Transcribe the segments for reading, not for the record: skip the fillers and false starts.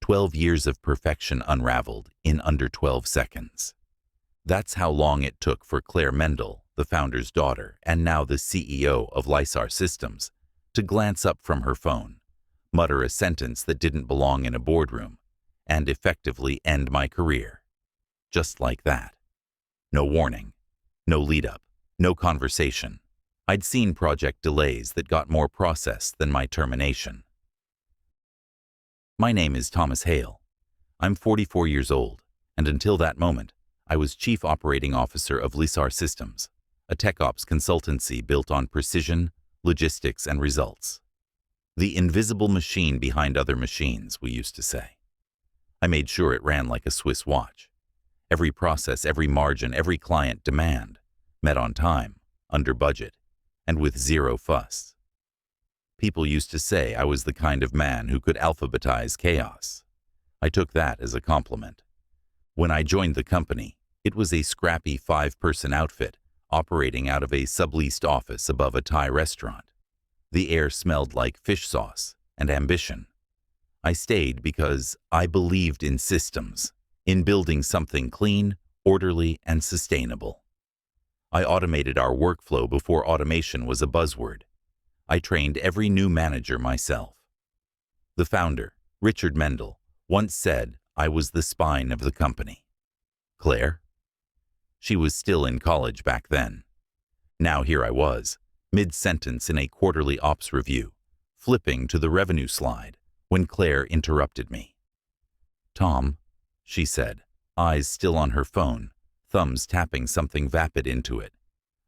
12 years of perfection unraveled in under 12 seconds. That's how long it took for Claire Mendel, the founder's daughter and now the CEO of Lysar Systems, to glance up from her phone, mutter a sentence that didn't belong in a boardroom, and effectively end my career. Just like that. No warning, no lead-up, no conversation. I'd seen project delays that got more process than my termination. My name is Thomas Hale. I'm 44 years old, and until that moment, I was Chief Operating Officer of Lysar Systems, a tech ops consultancy built on precision, logistics, and results. The invisible machine behind other machines, we used to say. I made sure it ran like a Swiss watch. Every process, every margin, every client demand, met on time, under budget, and with zero fuss. People used to say I was the kind of man who could alphabetize chaos. I took that as a compliment. When I joined the company, it was a scrappy 5-person outfit operating out of a subleased office above a Thai restaurant. The air smelled like fish sauce and ambition. I stayed because I believed in systems, in building something clean, orderly, and sustainable. I automated our workflow before automation was a buzzword. I trained every new manager myself. The founder, Richard Mendel, once said I was the spine of the company. Claire? She was still in college back then. Now here I was, mid-sentence in a quarterly ops review, flipping to the revenue slide, when Claire interrupted me. "Tom," she said, eyes still on her phone, thumbs tapping something vapid into it.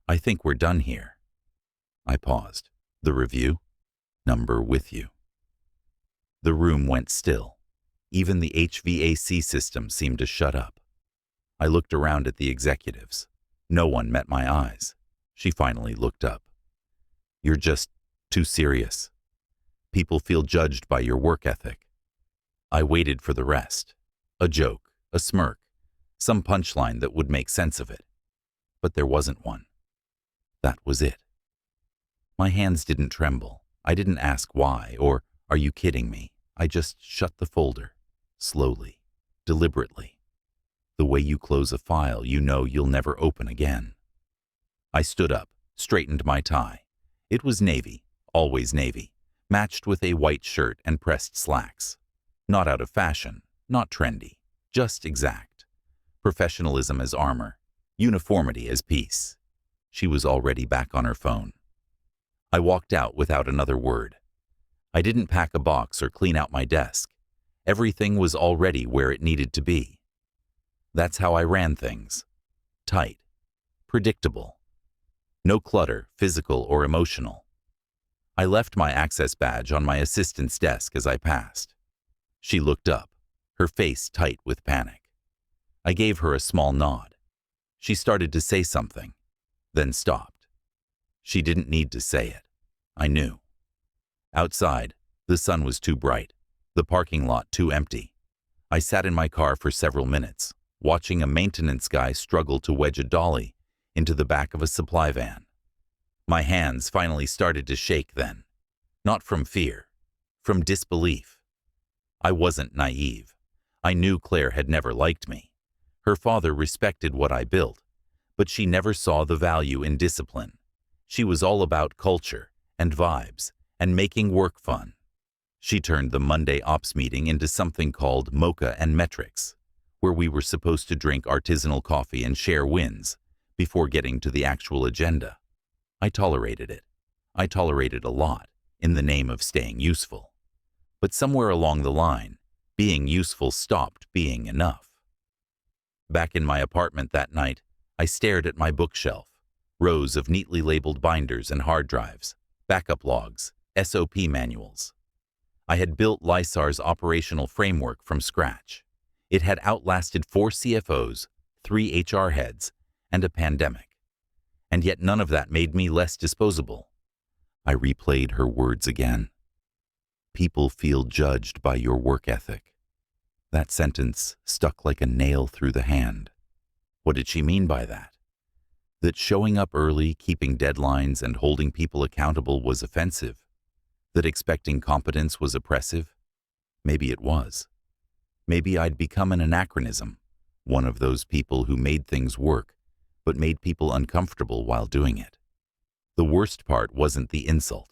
"I think we're done here." I paused. "The review? Number with you." The room went still. Even the HVAC system seemed to shut up. I looked around at the executives. No one met my eyes. She finally looked up. "You're just too serious. People feel judged by your work ethic." I waited for the rest. A joke, a smirk, some punchline that would make sense of it. But there wasn't one. That was it. My hands didn't tremble. I didn't ask why or, "Are you kidding me?" I just shut the folder, slowly, deliberately. The way you close a file you know you'll never open again. I stood up, straightened my tie. It was navy, always navy, matched with a white shirt and pressed slacks. Not out of fashion, not trendy, just exact. Professionalism as armor, uniformity as peace. She was already back on her phone. I walked out without another word. I didn't pack a box or clean out my desk. Everything was already where it needed to be. That's how I ran things. Tight. Predictable. No clutter, physical or emotional. I left my access badge on my assistant's desk as I passed. She looked up, her face tight with panic. I gave her a small nod. She started to say something, then stopped. She didn't need to say it. I knew. Outside, the sun was too bright, the parking lot too empty. I sat in my car for several minutes, watching a maintenance guy struggle to wedge a dolly into the back of a supply van. My hands finally started to shake then, not from fear, from disbelief. I wasn't naive. I knew Claire had never liked me. Her father respected what I built, but she never saw the value in discipline. She was all about culture and vibes and making work fun. She turned the Monday ops meeting into something called Mocha and Metrics, where we were supposed to drink artisanal coffee and share wins before getting to the actual agenda. I tolerated it. I tolerated a lot in the name of staying useful. But somewhere along the line, being useful stopped being enough. Back in my apartment that night, I stared at my bookshelf, rows of neatly labeled binders and hard drives, backup logs, SOP manuals. I had built Lysar's operational framework from scratch. It had outlasted 4 CFOs, 3 HR heads, and a pandemic. And yet none of that made me less disposable. I replayed her words again. People feel judged by your work ethic. That sentence stuck like a nail through the hand. What did she mean by that? That showing up early, keeping deadlines, and holding people accountable was offensive? That expecting competence was oppressive? Maybe it was. Maybe I'd become an anachronism, one of those people who made things work, but made people uncomfortable while doing it. The worst part wasn't the insult.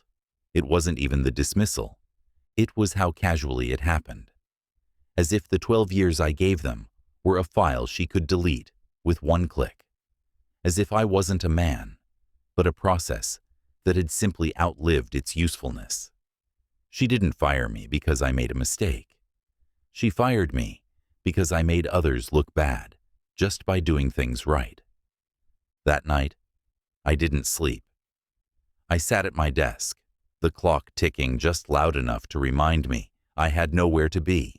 It wasn't even the dismissal. It was how casually it happened. As if the 12 years I gave them were a file she could delete with one click. As if I wasn't a man, but a process that had simply outlived its usefulness. She didn't fire me because I made a mistake. She fired me because I made others look bad just by doing things right. That night, I didn't sleep. I sat at my desk, the clock ticking just loud enough to remind me I had nowhere to be.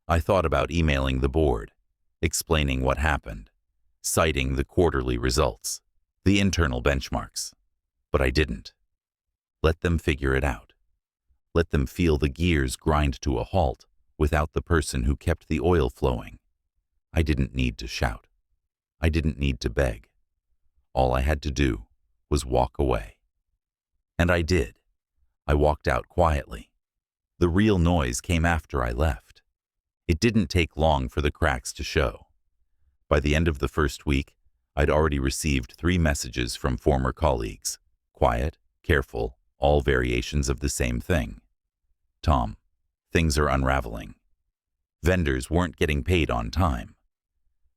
I thought about emailing the board, explaining what happened, citing the quarterly results, the internal benchmarks. But I didn't. Let them figure it out. Let them feel the gears grind to a halt without the person who kept the oil flowing. I didn't need to shout. I didn't need to beg. All I had to do was walk away. And I did. I walked out quietly. The real noise came after I left. It didn't take long for the cracks to show. By the end of the first week, I'd already received 3 messages from former colleagues. Quiet, careful, all variations of the same thing. Tom, things are unraveling. Vendors weren't getting paid on time.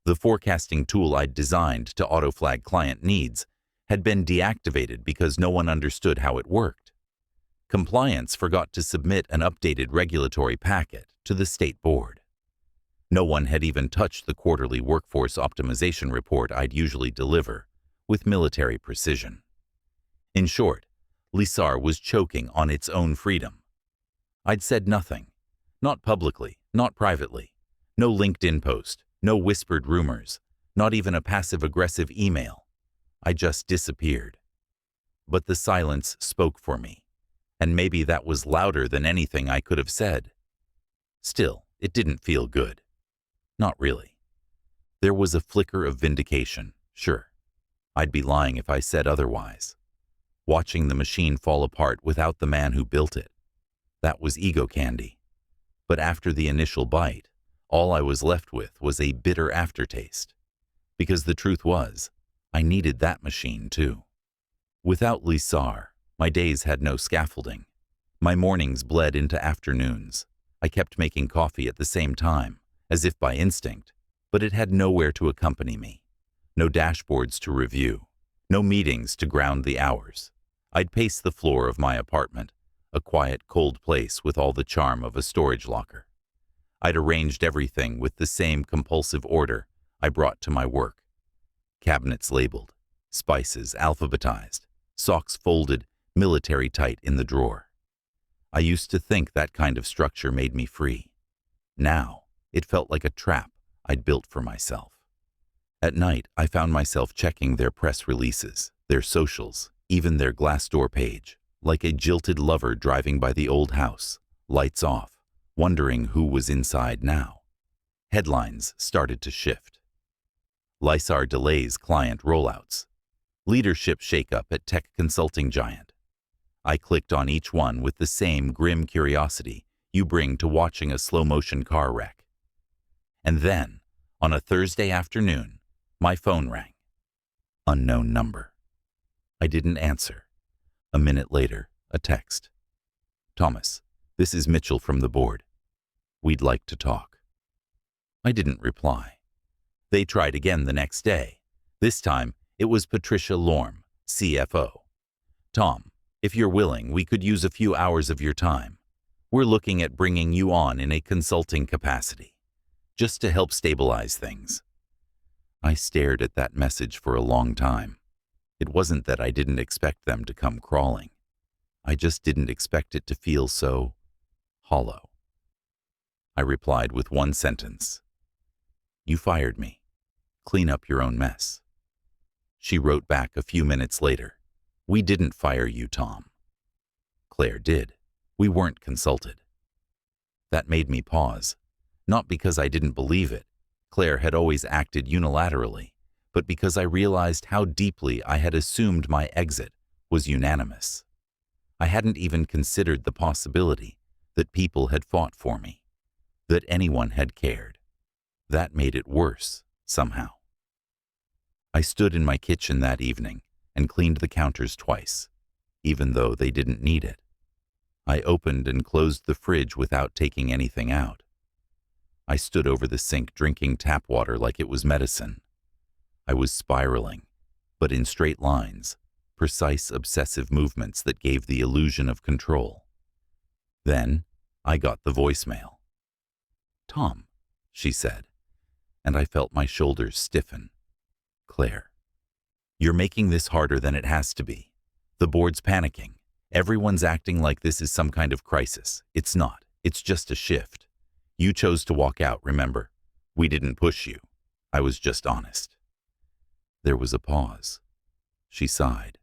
The forecasting tool I'd designed to auto-flag client needs had been deactivated because no one understood how it worked. Compliance forgot to submit an updated regulatory packet to the state board. No one had even touched the quarterly workforce optimization report I'd usually deliver with military precision. In short, Lysar was choking on its own freedom. I'd said nothing, not publicly, not privately, no LinkedIn post, no whispered rumors, not even a passive-aggressive email. I just disappeared. But the silence spoke for me, and maybe that was louder than anything I could have said. Still, it didn't feel good. Not really. There was a flicker of vindication, sure. I'd be lying if I said otherwise. Watching the machine fall apart without the man who built it. That was ego candy. But after the initial bite, all I was left with was a bitter aftertaste. Because the truth was, I needed that machine too. Without Lysar, my days had no scaffolding. My mornings bled into afternoons. I kept making coffee at the same time, as if by instinct, but it had nowhere to accompany me. No dashboards to review. No meetings to ground the hours. I'd pace the floor of my apartment, a quiet, cold place with all the charm of a storage locker. I'd arranged everything with the same compulsive order I brought to my work. Cabinets labeled, spices alphabetized, socks folded, military tight in the drawer. I used to think that kind of structure made me free. Now, it felt like a trap I'd built for myself. At night, I found myself checking their press releases, their socials, even their Glassdoor page, like a jilted lover driving by the old house, lights off, wondering who was inside now. Headlines started to shift. Lysar delays client rollouts. Leadership shakeup at tech consulting giant. I clicked on each one with the same grim curiosity you bring to watching a slow-motion car wreck. And then, on a Thursday afternoon, my phone rang. Unknown number. I didn't answer. A minute later, a text. Thomas, this is Mitchell from the board. We'd like to talk. I didn't reply. They tried again the next day. This time, it was Patricia Lorme, CFO. Tom, if you're willing, we could use a few hours of your time. We're looking at bringing you on in a consulting capacity, just to help stabilize things. I stared at that message for a long time. It wasn't that I didn't expect them to come crawling. I just didn't expect it to feel so hollow. I replied with one sentence. You fired me. Clean up your own mess. She wrote back a few minutes later. We didn't fire you, Tom. Claire did. We weren't consulted. That made me pause. Not because I didn't believe it. Claire had always acted unilaterally, but because I realized how deeply I had assumed my exit was unanimous. I hadn't even considered the possibility that people had fought for me. that anyone had cared. That made it worse, somehow. I stood in my kitchen that evening and cleaned the counters twice, even though they didn't need it. I opened and closed the fridge without taking anything out. I stood over the sink drinking tap water like it was medicine. I was spiraling, but in straight lines, precise obsessive movements that gave the illusion of control. Then I got the voicemail. "Tom," she said, and I felt my shoulders stiffen. "Claire, you're making this harder than it has to be. The board's panicking. Everyone's acting like this is some kind of crisis. It's not. It's just a shift. You chose to walk out, remember? We didn't push you. I was just honest." There was a pause. She sighed.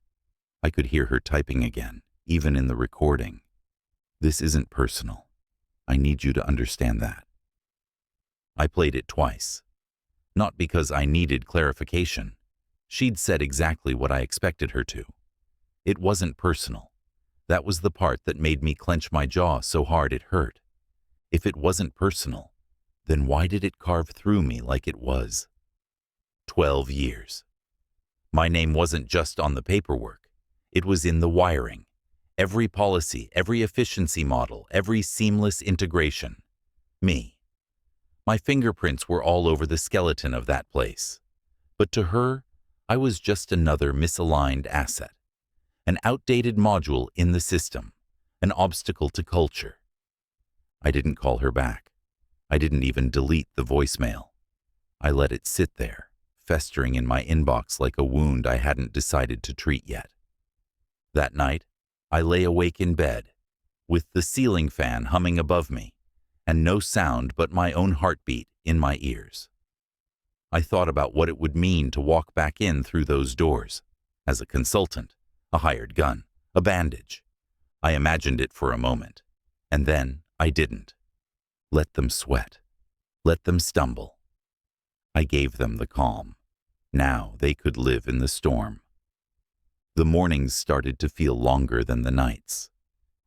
I could hear her typing again, even in the recording. "This isn't personal. I need you to understand that." I played it twice. Not because I needed clarification. She'd said exactly what I expected her to. It wasn't personal. That was the part that made me clench my jaw so hard it hurt. If it wasn't personal, then why did it carve through me like it was? 12 years. My name wasn't just on the paperwork. It was in the wiring. Every policy, every efficiency model, every seamless integration. Me. My fingerprints were all over the skeleton of that place. But to her, I was just another misaligned asset. An outdated module in the system. An obstacle to culture. I didn't call her back. I didn't even delete the voicemail. I let it sit there, festering in my inbox like a wound I hadn't decided to treat yet. That night, I lay awake in bed, with the ceiling fan humming above me, and no sound but my own heartbeat in my ears. I thought about what it would mean to walk back in through those doors, as a consultant, a hired gun, a bandage. I imagined it for a moment, and then I didn't. Let them sweat. Let them stumble. I gave them the calm. Now they could live in the storm. The mornings started to feel longer than the nights.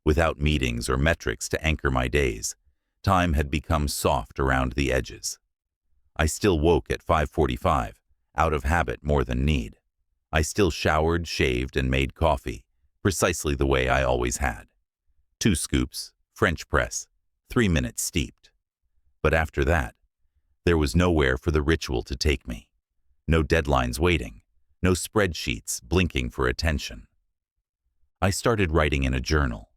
Without meetings or metrics to anchor my days, time had become soft around the edges. I still woke at 5:45, out of habit more than need. I still showered, shaved, and made coffee, precisely the way I always had. 2 scoops, French press, 3 minutes steeped. But after that, there was nowhere for the ritual to take me. No deadlines waiting, no spreadsheets blinking for attention. I started writing in a journal.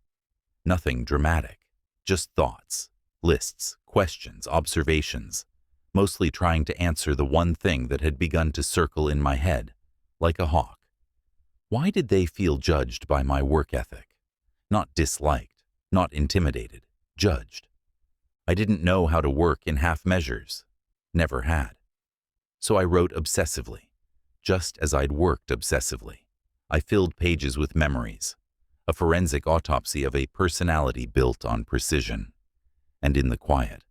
Nothing dramatic, just thoughts, lists, questions, observations, mostly trying to answer the one thing that had begun to circle in my head, like a hawk. Why did they feel judged by my work ethic? Not disliked, not intimidated, judged. I didn't know how to work in half measures. Never had. So I wrote obsessively, just as I'd worked obsessively. I filled pages with memories, a forensic autopsy of a personality built on precision. And in the quiet,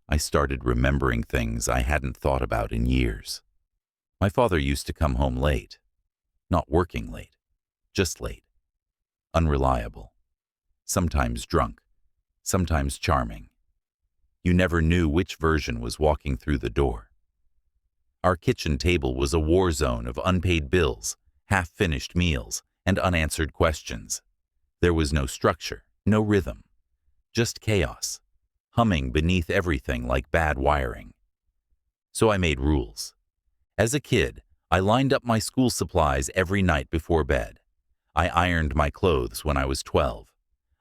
I started remembering things I hadn't thought about in years. My father used to come home late. Not working late, just late. Unreliable. Sometimes drunk, sometimes charming. You never knew which version was walking through the door. Our kitchen table was a war zone of unpaid bills, half-finished meals, and unanswered questions. There was no structure, no rhythm, just chaos, humming beneath everything like bad wiring. So I made rules. As a kid, I lined up my school supplies every night before bed. I ironed my clothes when I was 12.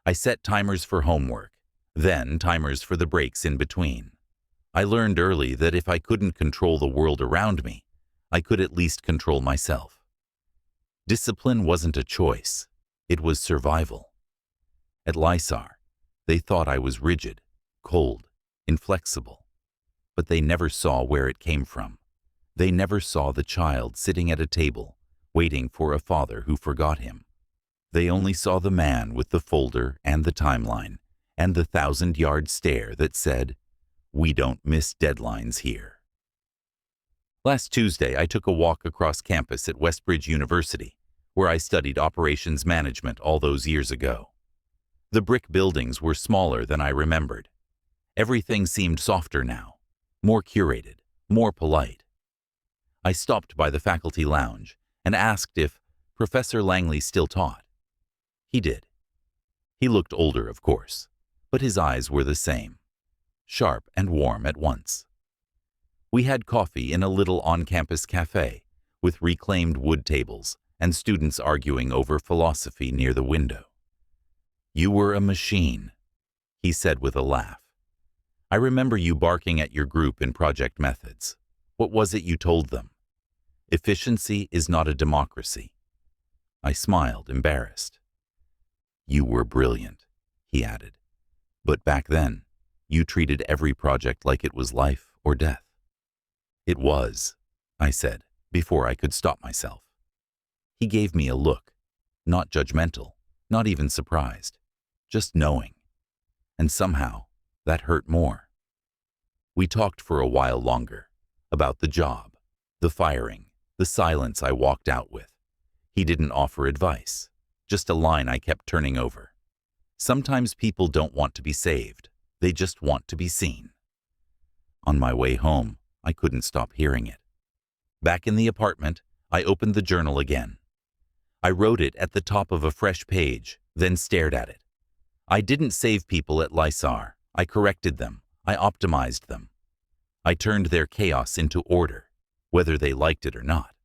I set timers for homework, then timers for the breaks in between. I learned early that if I couldn't control the world around me, I could at least control myself. Discipline wasn't a choice. It was survival. At Lysar, they thought I was rigid, cold, inflexible. But they never saw where it came from. They never saw the child sitting at a table, waiting for a father who forgot him. They only saw the man with the folder and the timeline, and the 1,000-yard stare that said, "We don't miss deadlines here." Last Tuesday, I took a walk across campus at Westbridge University, where I studied operations management all those years ago. The brick buildings were smaller than I remembered. Everything seemed softer now, more curated, more polite. I stopped by the faculty lounge and asked if Professor Langley still taught. He did. He looked older, of course, but his eyes were the same, sharp and warm at once. We had coffee in a little on-campus cafe with reclaimed wood tables and students arguing over philosophy near the window. "You were a machine," he said with a laugh. "I remember you barking at your group in project methods. What was it you told them? Efficiency is not a democracy." I smiled, embarrassed. "You were brilliant," he added. "But back then, you treated every project like it was life or death." "It was," I said, before I could stop myself. He gave me a look, not judgmental, not even surprised, just knowing. And somehow, that hurt more. We talked for a while longer, about the job, the firing, the silence I walked out with. He didn't offer advice, just a line I kept turning over. Sometimes people don't want to be saved, they just want to be seen. On my way home, I couldn't stop hearing it. Back in the apartment, I opened the journal again. I wrote it at the top of a fresh page, then stared at it. I didn't save people at Lysar. I corrected them. I optimized them. I turned their chaos into order, whether they liked it or not.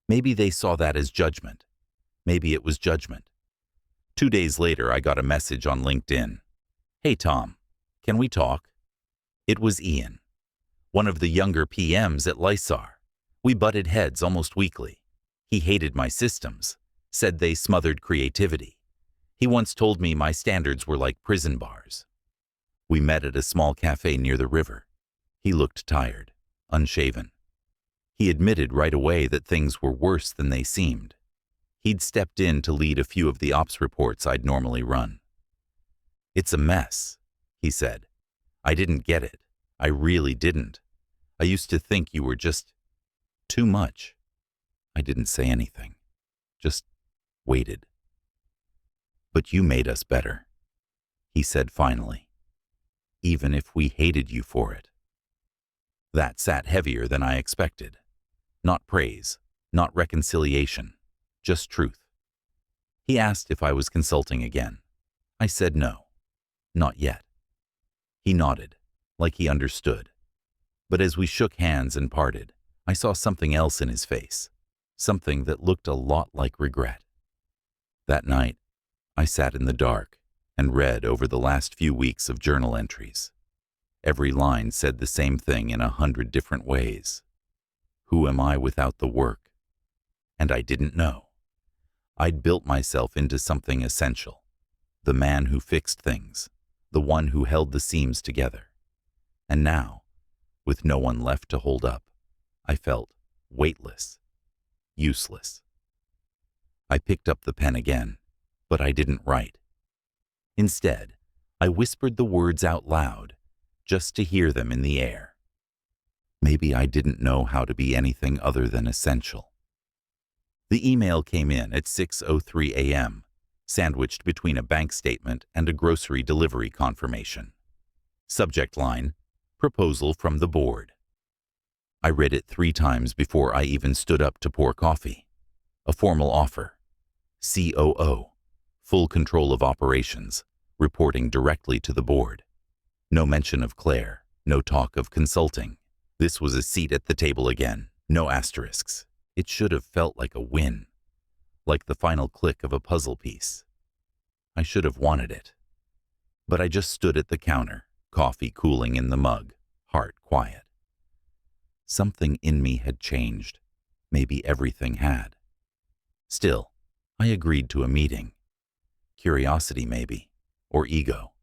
Maybe they saw that as judgment. Maybe it was judgment. 2 days later, I got a message on LinkedIn. "Hey Tom, can we talk?" It was Ian, one of the younger PMs at Lysar. We butted heads almost weekly. He hated my systems, said they smothered creativity. He once told me my standards were like prison bars. We met at a small cafe near the river. He looked tired, unshaven. He admitted right away that things were worse than they seemed. He'd stepped in to lead a few of the ops reports I'd normally run. "It's a mess," he said. "I didn't get it. I really didn't. I used to think you were just too much." I didn't say anything, just waited. "But you made us better," he said finally, "even if we hated you for it." That sat heavier than I expected. Not praise, not reconciliation, just truth. He asked if I was consulting again. I said no, not yet. He nodded, like he understood. But as we shook hands and parted, I saw something else in his face, something that looked a lot like regret. That night, I sat in the dark and read over the last few weeks of journal entries. Every line said the same thing in 100 different ways. Who am I without the work? And I didn't know. I'd built myself into something essential, the man who fixed things, the one who held the seams together. And now, with no one left to hold up, I felt weightless, useless. I picked up the pen again, but I didn't write. Instead, I whispered the words out loud, just to hear them in the air. Maybe I didn't know how to be anything other than essential. The email came in at 6:03 a.m., sandwiched between a bank statement and a grocery delivery confirmation. Subject line, "Proposal from the board." I read it 3 times before I even stood up to pour coffee. A formal offer. COO, full control of operations, reporting directly to the board. No mention of Claire, no talk of consulting. This was a seat at the table again, no asterisks. It should have felt like a win, like the final click of a puzzle piece. I should have wanted it. But I just stood at the counter, coffee cooling in the mug, heart quiet. Something in me had changed. Maybe everything had. Still, I agreed to a meeting. Curiosity maybe, or ego,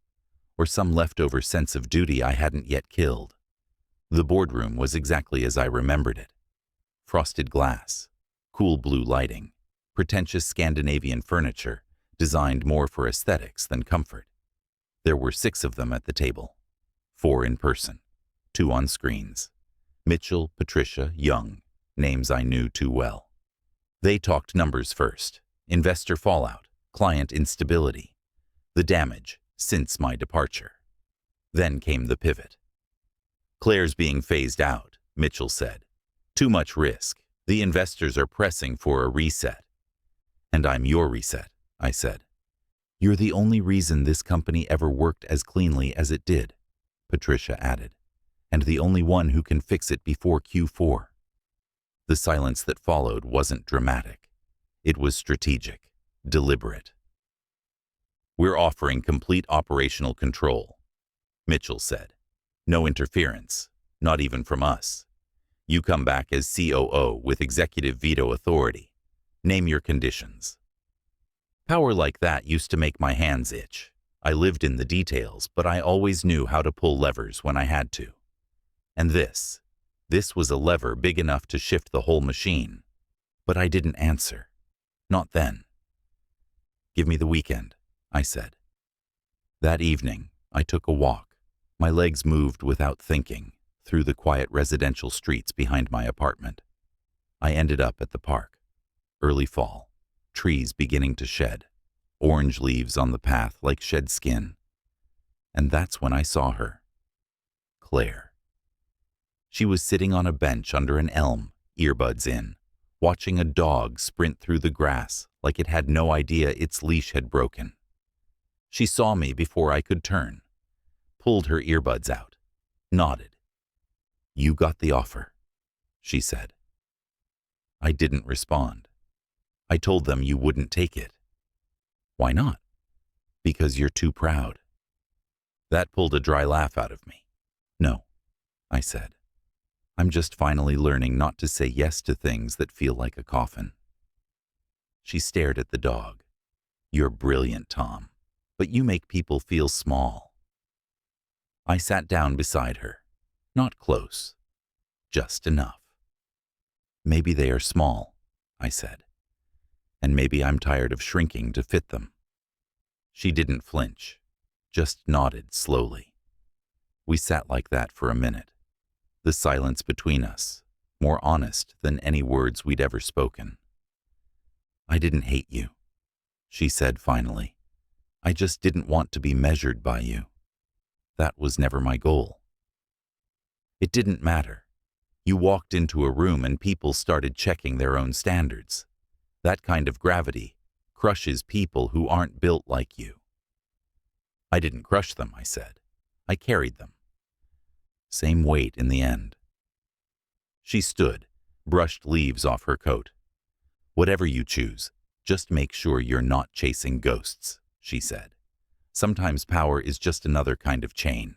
or some leftover sense of duty I hadn't yet killed. The boardroom was exactly as I remembered it. Frosted glass, cool blue lighting, pretentious Scandinavian furniture designed more for aesthetics than comfort. There were 6 of them at the table, 4 in person, 2 on screens. Mitchell, Patricia, Young, names I knew too well. They talked numbers first, investor fallout, client instability, the damage since my departure. Then came the pivot. Claire's being phased out, Mitchell said. Too much risk. The investors are pressing for a reset. And I'm your reset, I said. You're the only reason this company ever worked as cleanly as it did, Patricia added, and the only one who can fix it before Q4. The silence that followed wasn't dramatic. It was strategic, deliberate. We're offering complete operational control, Mitchell said. No interference, not even from us. You come back as COO with executive veto authority. Name your conditions. Power like that used to make my hands itch. I lived in the details, but I always knew how to pull levers when I had to. And this was a lever big enough to shift the whole machine. But I didn't answer. Not then. Give me the weekend, I said. That evening, I took a walk. My legs moved without thinking, through the quiet residential streets behind my apartment. I ended up at the park. Early fall, trees beginning to shed, orange leaves on the path like shed skin. And that's when I saw her. Claire. She was sitting on a bench under an elm, earbuds in, watching a dog sprint through the grass like it had no idea its leash had broken. She saw me before I could turn, pulled her earbuds out, nodded. You got the offer, she said. I didn't respond. I told them you wouldn't take it. Why not? Because you're too proud. That pulled a dry laugh out of me. No, I said. I'm just finally learning not to say yes to things that feel like a coffin. She stared at the dog. You're brilliant, Tom, but you make people feel small. I sat down beside her. Not close, just enough. Maybe they are small, I said, and maybe I'm tired of shrinking to fit them. She didn't flinch, just nodded slowly. We sat like that for a minute, the silence between us, more honest than any words we'd ever spoken. I didn't hate you, she said finally. I just didn't want to be measured by you. That was never my goal. It didn't matter. You walked into a room and people started checking their own standards. That kind of gravity crushes people who aren't built like you. I didn't crush them, I said. I carried them. Same weight in the end. She stood, brushed leaves off her coat. Whatever you choose, just make sure you're not chasing ghosts, she said. Sometimes power is just another kind of chain.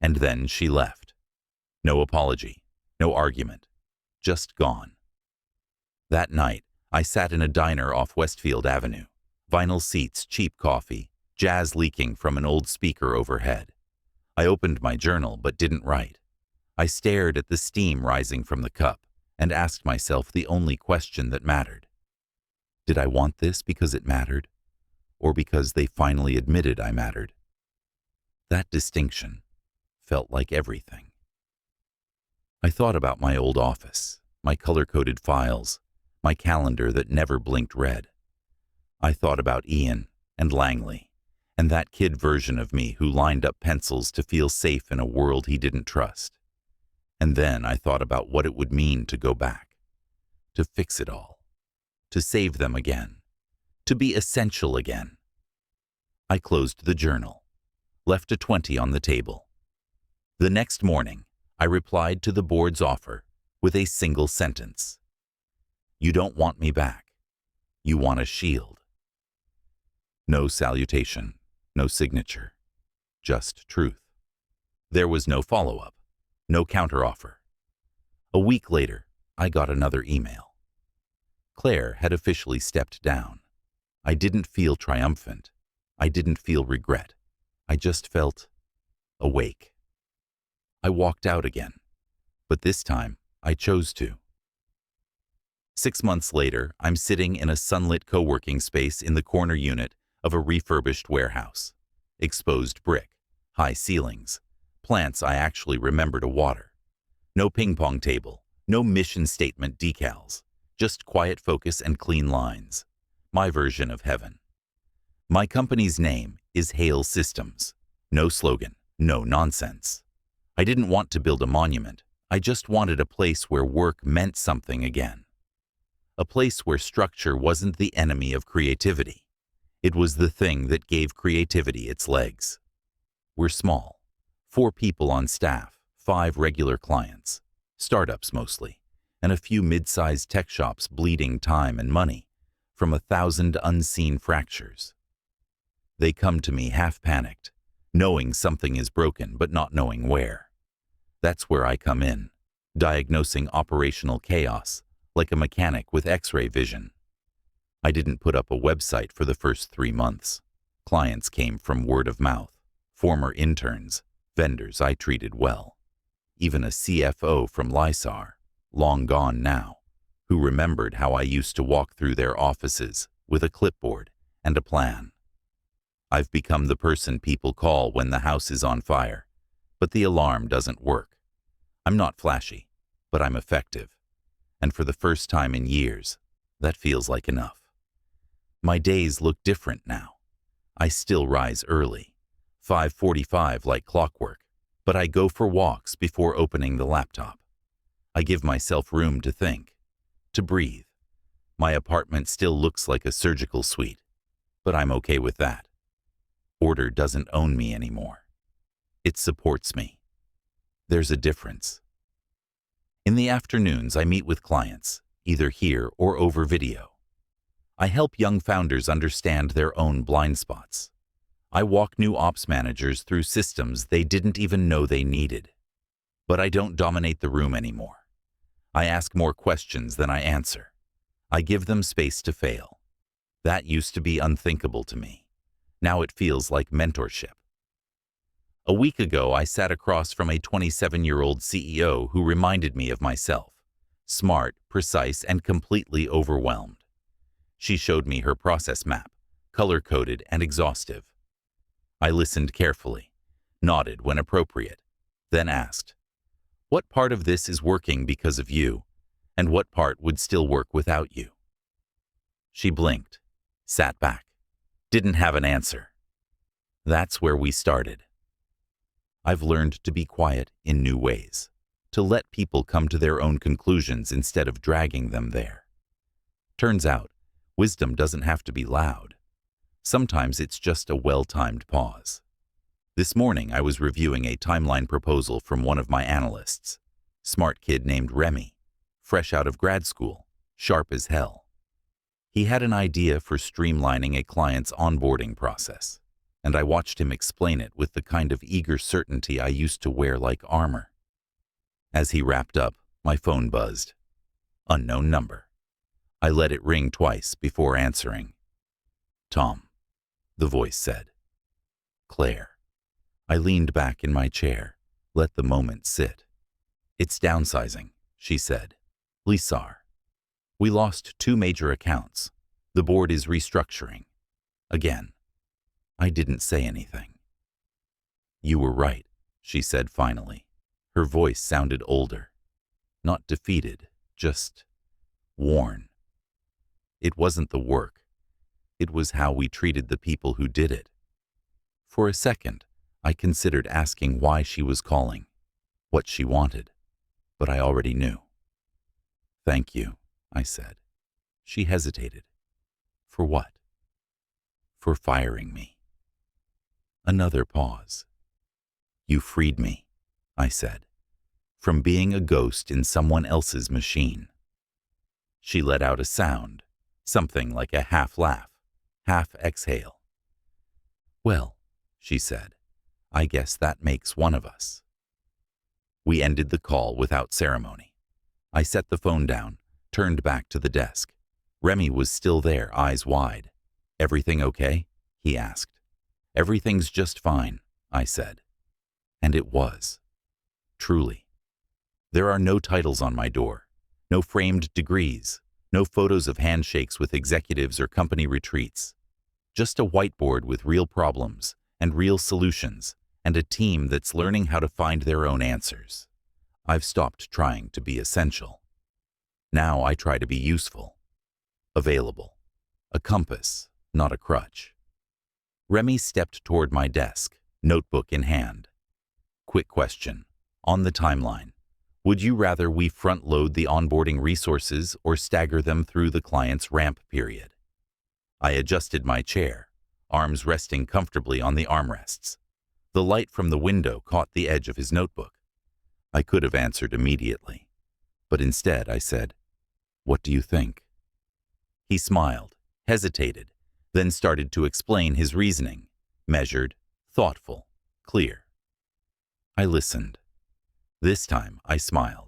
And then she left. No apology, no argument, just gone. That night, I sat in a diner off Westfield Avenue. Vinyl seats, cheap coffee, jazz leaking from an old speaker overhead. I opened my journal but didn't write. I stared at the steam rising from the cup and asked myself the only question that mattered. Did I want this because it mattered, or because they finally admitted I mattered? That distinction felt like everything. I thought about my old office, my color-coded files, my calendar that never blinked red. I thought about Ian and Langley, and that kid version of me who lined up pencils to feel safe in a world he didn't trust. And then I thought about what it would mean to go back, to fix it all, to save them again, to be essential again. I closed the journal, left a 20 on the table. The next morning, I replied to the board's offer with a single sentence. You don't want me back. You want a shield. No salutation, no signature, just truth. There was no follow-up, no counteroffer. A week later, I got another email. Claire had officially stepped down. I didn't feel triumphant. I didn't feel regret. I just felt awake. I walked out again, but this time I chose to. 6 months later, I'm sitting in a sunlit co-working space in the corner unit of a refurbished warehouse. Exposed brick, high ceilings, plants I actually remember to water. No ping-pong table, no mission statement decals, just quiet focus and clean lines. My version of heaven. My company's name is Hale Systems. No slogan, No nonsense. I didn't want to build a monument. I just wanted a place where work meant something again. A place where structure wasn't the enemy of creativity. It was the thing that gave creativity its legs. We're small. 4 people on staff, 5 regular clients, startups mostly, and a few mid-sized tech shops bleeding time and money from 1,000 unseen fractures. They come to me half-panicked, knowing something is broken but not knowing where. That's where I come in, diagnosing operational chaos like a mechanic with X-ray vision. I didn't put up a website for the first 3 months. Clients came from word of mouth, former interns, vendors I treated well. Even a CFO from Lysar, long gone now, who remembered how I used to walk through their offices with a clipboard and a plan. I've become the person people call when the house is on fire, but the alarm doesn't work. I'm not flashy, but I'm effective. And for the first time in years, that feels like enough. My days look different now. I still rise early, 5:45 like clockwork, but I go for walks before opening the laptop. I give myself room to think, to breathe. My apartment still looks like a surgical suite, but I'm okay with that. Order doesn't own me anymore. It supports me. There's a difference. In the afternoons, I meet with clients, either here or over video. I help young founders understand their own blind spots. I walk new ops managers through systems they didn't even know they needed. But I don't dominate the room anymore. I ask more questions than I answer. I give them space to fail. That used to be unthinkable to me. Now it feels like mentorship. A week ago, I sat across from a 27-year-old CEO who reminded me of myself. Smart, precise, and completely overwhelmed. She showed me her process map, color-coded and exhaustive. I listened carefully, nodded when appropriate, then asked, "What part of this is working because of you, and what part would still work without you?" She blinked, sat back, didn't have an answer. That's where we started. I've learned to be quiet in new ways, to let people come to their own conclusions instead of dragging them there. Turns out, wisdom doesn't have to be loud. Sometimes it's just a well-timed pause. This morning I was reviewing a timeline proposal from one of my analysts. Smart kid named Remy, fresh out of grad school, sharp as hell. He had an idea for streamlining a client's onboarding process, and I watched him explain it with the kind of eager certainty I used to wear like armor. As he wrapped up, my phone buzzed. Unknown number. I let it ring twice before answering. "Tom," the voice said. "Claire." I leaned back in my chair, let the moment sit. "It's downsizing," she said. "Lysar. We lost 2 major accounts. The board is restructuring. Again." I didn't say anything. "You were right," she said finally. Her voice sounded older. Not defeated, just worn. It wasn't the work. It was how we treated the people who did it. For a second, I considered asking why she was calling, what she wanted, but I already knew. "Thank you," I said. She hesitated. "For what?" "For firing me." Another pause. "You freed me," I said, "from being a ghost in someone else's machine." She let out a sound, something like a half laugh, half exhale. "Well," she said, "I guess that makes one of us." We ended the call without ceremony. I set the phone down, turned back to the desk. Remy was still there, eyes wide. "Everything okay?" he asked. "Everything's just fine," I said. And it was. Truly. There are no titles on my door, no framed degrees, no photos of handshakes with executives or company retreats. Just a whiteboard with real problems and real solutions, and a team that's learning how to find their own answers. I've stopped trying to be essential. Now I try to be useful, available, a compass, not a crutch. Remy stepped toward my desk, notebook in hand. Quick question. On the timeline, would you rather we front-load the onboarding resources or stagger them through the client's ramp period? I adjusted my chair, arms resting comfortably on the armrests. The light from the window caught the edge of his notebook. I could have answered immediately, but instead I said, "What do you think?" He smiled, hesitated, then started to explain his reasoning, measured, thoughtful, clear. I listened. This time I smiled.